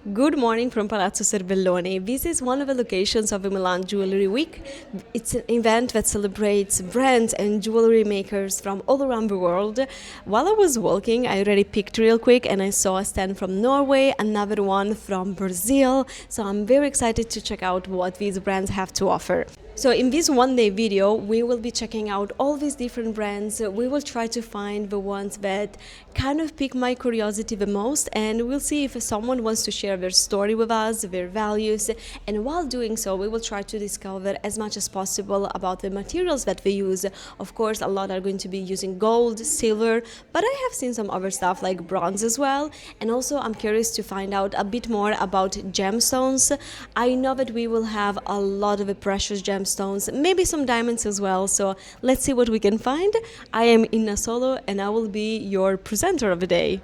Good morning from Palazzo Cervellone. This is one of the locations of the Milan Jewelry Week. It's an event that celebrates brands and jewelry makers from all around the world. While I was walking, I already picked real quick and I saw a stand from Norway, another one from Brazil. So I'm very excited to check out what these brands have to offer. So in this one-day video, we will be checking out all these different brands. We will try to find the ones that kind of pique my curiosity the most, and we'll see if someone wants to share their story with us, their values, and while doing so, we will try to discover as much as possible about the materials that they use. Of course, a lot are going to be using gold, silver, but I have seen some other stuff like bronze as well, and also I'm curious to find out a bit more about gemstones. I know that we will have a lot of the precious gemstones, maybe some diamonds as well, so let's see what we can find. I am Inna Solo and I will be your presenter of the day.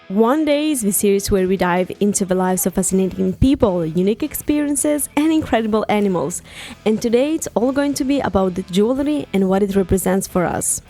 One Day is the series where we dive into the lives of fascinating people, unique experiences and incredible animals. And today it's all going to be about the jewelry and what it represents for us.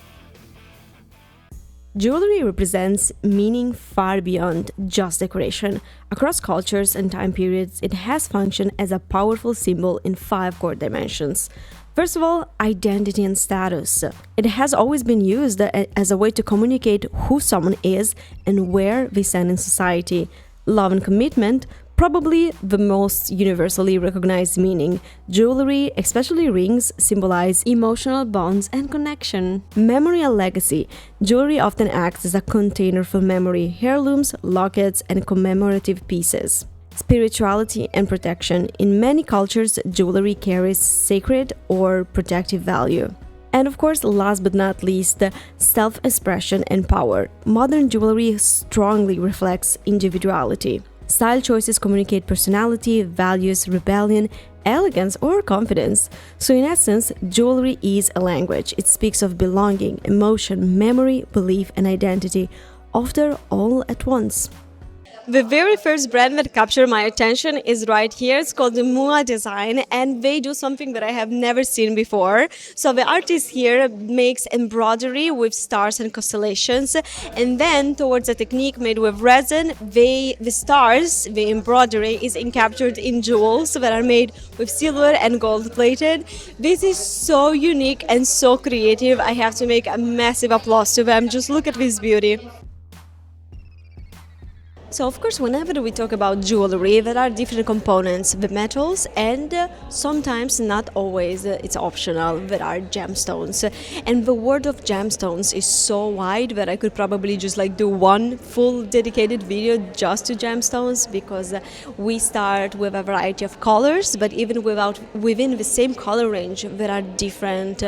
Jewelry represents meaning far beyond just decoration. Across cultures and time periods, it has functioned as a powerful symbol in 5 core dimensions. First of all, identity and status. It has always been used as a way to communicate who someone is and where they stand in society. Love and commitment, probably the most universally recognized meaning. Jewelry, especially rings, symbolize emotional bonds and connection. Memory and legacy. Jewelry often acts as a container for memory, heirlooms, lockets, and commemorative pieces. Spirituality and protection. In many cultures, jewelry carries sacred or protective value. And of course, last but not least, self-expression and power. Modern jewelry strongly reflects individuality. Style choices communicate personality, values, rebellion, elegance, or confidence. So in essence, jewelry is a language. It speaks of belonging, emotion, memory, belief, and identity, often all at once. The very first brand that captured my attention is right here. It's called MUA.design, and they do something that I have never seen before. So the artist here makes embroidery with stars and constellations, and then towards a technique made with resin, the stars, the embroidery is encaptured in jewels that are made with silver and gold plated. This is so unique and so creative. I have to make a massive applause to them. Just look at this beauty. So of course, whenever we talk about jewelry, there are different components, the metals, and sometimes, not always, it's optional, there are gemstones. And the world of gemstones is so wide that I could probably just do one full dedicated video just to gemstones, because we start with a variety of colors, but even within the same color range, there are different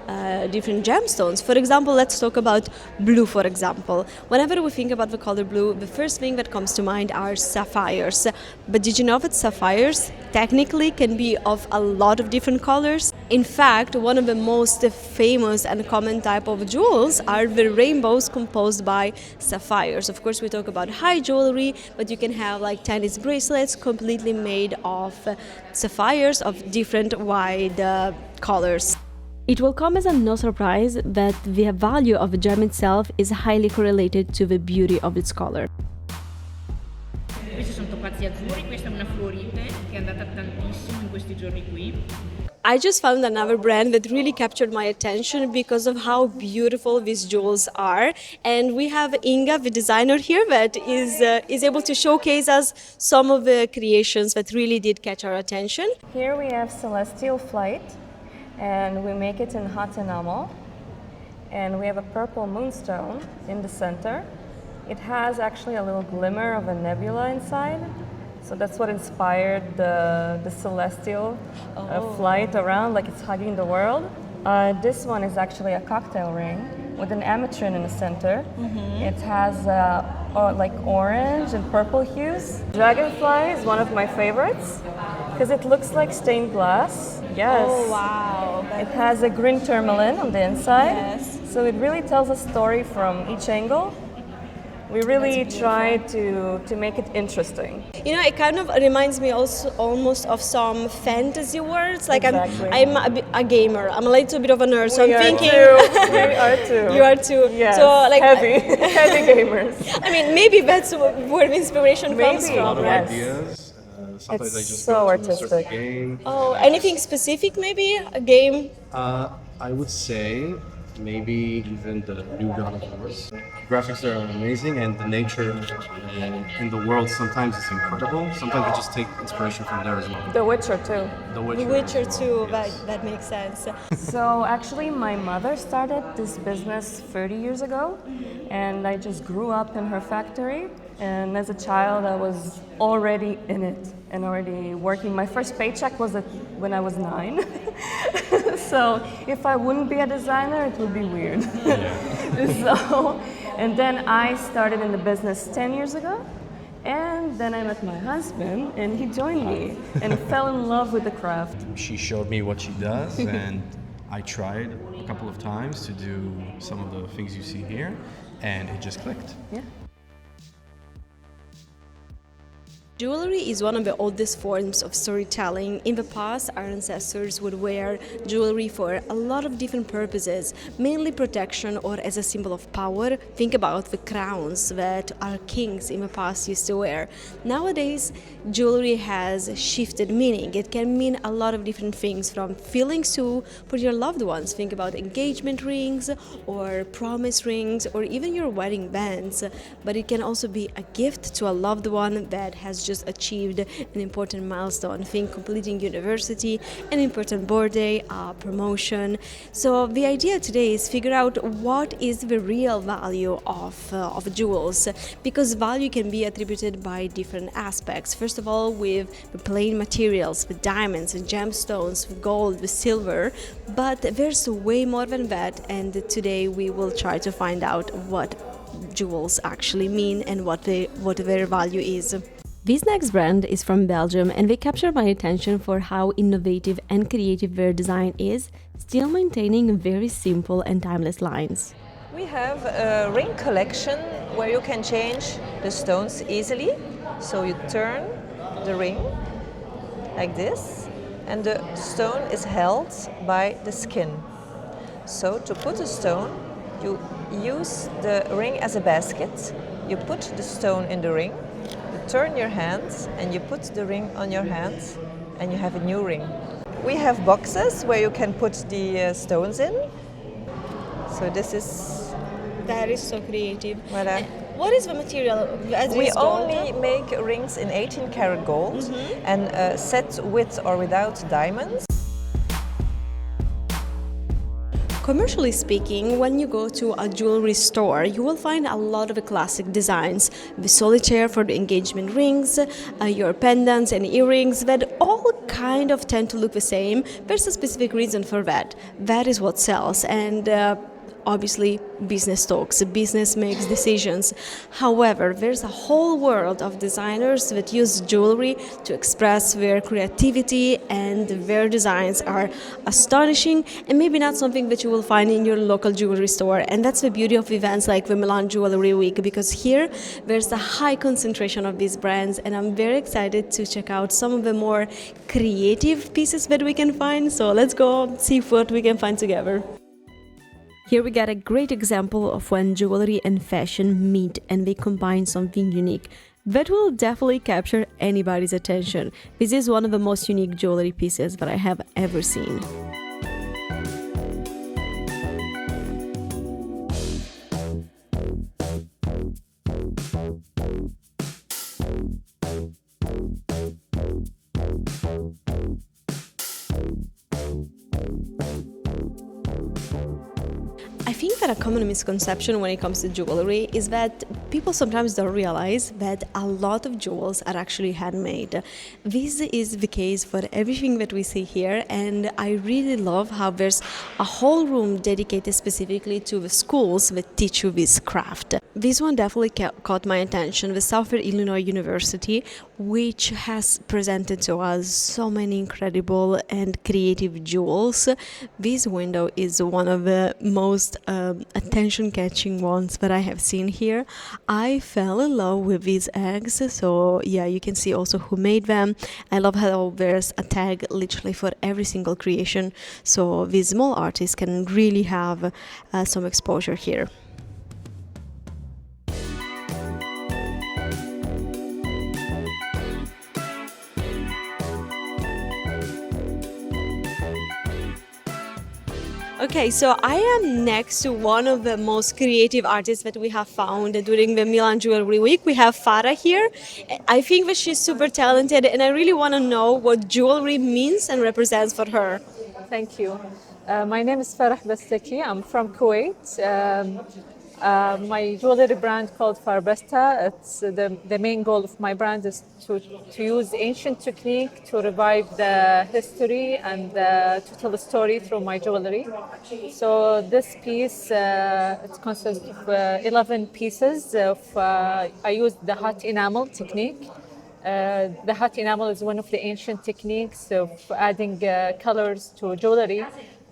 gemstones. For example, let's talk about blue, for example. Whenever we think about the color blue, the first thing that comes to mind are sapphires. But did you know that sapphires technically can be of a lot of different colors? In fact, one of the most famous and common type of jewels are the rainbows composed by sapphires. Of course, we talk about high jewelry, but you can have tennis bracelets completely made of sapphires of different wide colors. It will come as a no surprise that the value of the gem itself is highly correlated to the beauty of its color. Questi sono topazzi azzurri, questa è una fluorite che è andata tantissimo in questi giorni qui. I just found another brand that really captured my attention because of how beautiful these jewels are, and we have Inga, the designer here, that is able to showcase us some of the creations that really did catch our attention. Here we have Celestial Flight, and we make it in hot enamel, and we have a purple moonstone in the center. It has actually a little glimmer of a nebula inside, so that's what inspired the celestial flight around, like it's hugging the world. This one is actually a cocktail ring with an ametrine in the center. It has orange and purple hues. Dragonfly is one of my favorites because it looks like stained glass. Yes. Oh wow. It has a green tourmaline on the inside. Yes. So it really tells a story from each angle. We really try to make it interesting. You know, it kind of reminds me also almost of some fantasy words. Like Exactly. I'm a gamer. I'm a little bit of a nerd, so We I'm are thinking. too. We are too. You are too. Yes. So like heavy, heavy gamers. I mean, maybe that's where the inspiration comes Maybe. A lot from, of right? Yes. ideas. Sometimes It's I just so go to a certain artistic. game. Oh, and I anything just- specific? Maybe a game. I would say maybe even the new God of War. Graphics are amazing, and the nature in the world sometimes is incredible. Sometimes we just take inspiration from there as well. The Witcher too. The Witcher. The Witcher as well, too. yes. That makes sense. So actually, my mother started this business 30 years ago, and I just grew up in her factory. And as a child, I was already in it and already working. My first paycheck was when I was 9. So if I wouldn't be a designer, it would be weird. So, and then I started in the business 10 years ago. And then I met my husband, and he joined me and fell in love with the craft. She showed me what she does, and I tried a couple of times to do some of the things you see here, and it just clicked. Yeah. Jewelry is one of the oldest forms of storytelling. In the past, our ancestors would wear jewelry for a lot of different purposes, mainly protection or as a symbol of power. Think about the crowns that our kings in the past used to wear. Nowadays, jewelry has shifted meaning. It can mean a lot of different things, from feelings to for your loved ones. Think about engagement rings or promise rings or even your wedding bands. But it can also be a gift to a loved one that has just achieved an important milestone. Think completing university, an important birthday, a promotion. So the idea today is figure out what is the real value of jewels, because value can be attributed by different aspects. First of all, with the plain materials, with diamonds and gemstones, with gold, with silver, but there's way more than that, and today we will try to find out what jewels actually mean and what their value is. This next brand is from Belgium, and they capture my attention for how innovative and creative their design is, still maintaining very simple and timeless lines. We have a ring collection where you can change the stones easily. So you turn the ring like this, and the stone is held by the skin. So to put a stone, you use the ring as a basket. You put the stone in the ring, you turn your hands, and you put the ring on your hands, and you have a new ring. We have boxes where you can put the stones in. So this is That is so creative. Voilà. What is the material? As We is gold? only make rings in 18 karat gold and set with or without diamonds. Commercially speaking, when you go to a jewelry store, you will find a lot of the classic designs. The solitaire for the engagement rings, your pendants and earrings, that all kind of tend to look the same. There's a specific reason for that. That is what sells, and obviously business talks, business makes decisions. However, there's a whole world of designers that use jewelry to express their creativity, and their designs are astonishing and maybe not something that you will find in your local jewelry store. And that's the beauty of events like the Milan Jewelry Week, because here there's a high concentration of these brands, and I'm very excited to check out some of the more creative pieces that we can find. So let's go see what we can find together. Here we get a great example of when jewelry and fashion meet and they combine something unique that will definitely capture anybody's attention. This is one of the most unique jewelry pieces that I have ever seen. I think that a common misconception when it comes to jewelry is that people sometimes don't realize that a lot of jewels are actually handmade. This is the case for everything that we see here, and I really love how there's a whole room dedicated specifically to the schools that teach you this craft. This one definitely caught my attention, the Southern Illinois University, which has presented to us so many incredible and creative jewels. This window is one of the most attention-catching ones that I have seen here. I fell in love with these eggs, so yeah, you can see also who made them. I love how there's a tag literally for every single creation, so these small artists can really have some exposure here. Okay, so I am next to one of the most creative artists that we have found during the Milan Jewelry Week. We have Farah here. I think that she's super talented, and I really want to know what jewelry means and represents for her. Thank you. My name is Farah Bastaki. I'm from Kuwait. My jewelry brand called Farbesta. It's the main goal of my brand is to use ancient technique to revive the history and to tell a story through my jewelry. So this piece it consists of 11 pieces of I used the hot enamel technique. The hot enamel is one of the ancient techniques of adding colors to jewelry.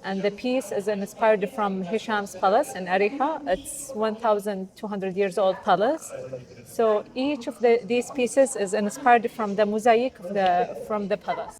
And the piece is inspired from Hisham's palace in Ariha. It's 1,200 years old palace. So each of these pieces is inspired from the mosaic from the palace.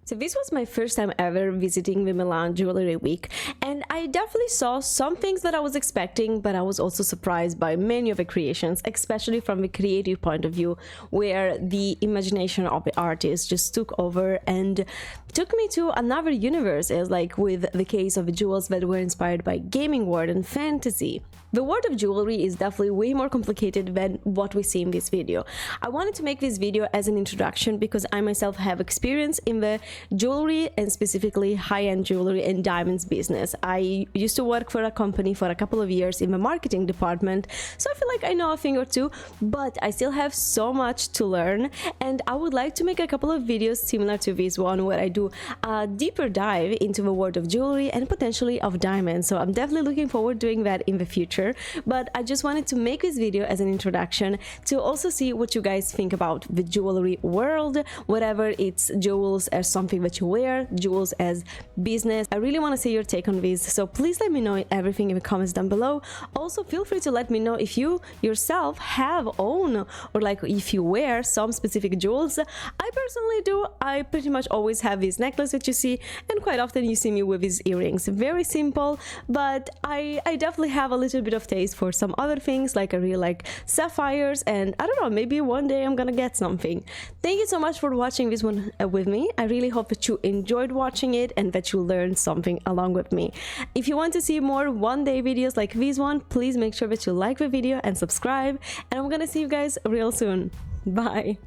So this was my first time ever visiting the Milan Jewelry Week, and I definitely saw some things that I was expecting, but I was also surprised by many of the creations, especially from the creative point of view, where the imagination of the artist just took over and took me to another universe, as like with the case of the jewels that were inspired by gaming world and fantasy. The world of jewelry is definitely way more complicated than what we see in this video. I wanted to make this video as an introduction because I myself have experience in the jewelry and specifically high-end jewelry and diamonds business. I used to work for a company for a couple of years in the marketing department, so I feel like I know a thing or two, but I still have so much to learn, and I would like to make a couple of videos similar to this one where I do a deeper dive into the world of jewelry and potentially of diamonds. So I'm definitely looking forward to doing that in the future. But I just wanted to make this video as an introduction to also see what you guys think about the jewelry world, whatever it's jewels as something that you wear, jewels as business. I really want to see your take on this, so please let me know everything in the comments down below. Also, feel free to let me know if you yourself have own or like if you wear some specific jewels. I personally do. I pretty much always have this necklace that you see, and quite often you see me with these earrings. Very simple, but I definitely have a little bit of taste for some other things, like I really like sapphires, and I don't know, maybe one day I'm gonna get something. Thank you so much for watching this one with me. I really hope that you enjoyed watching it and that you learned something along with me. If you want to see more one-day videos like this one, please make sure that you like the video and subscribe, and I'm gonna see you guys real soon. Bye.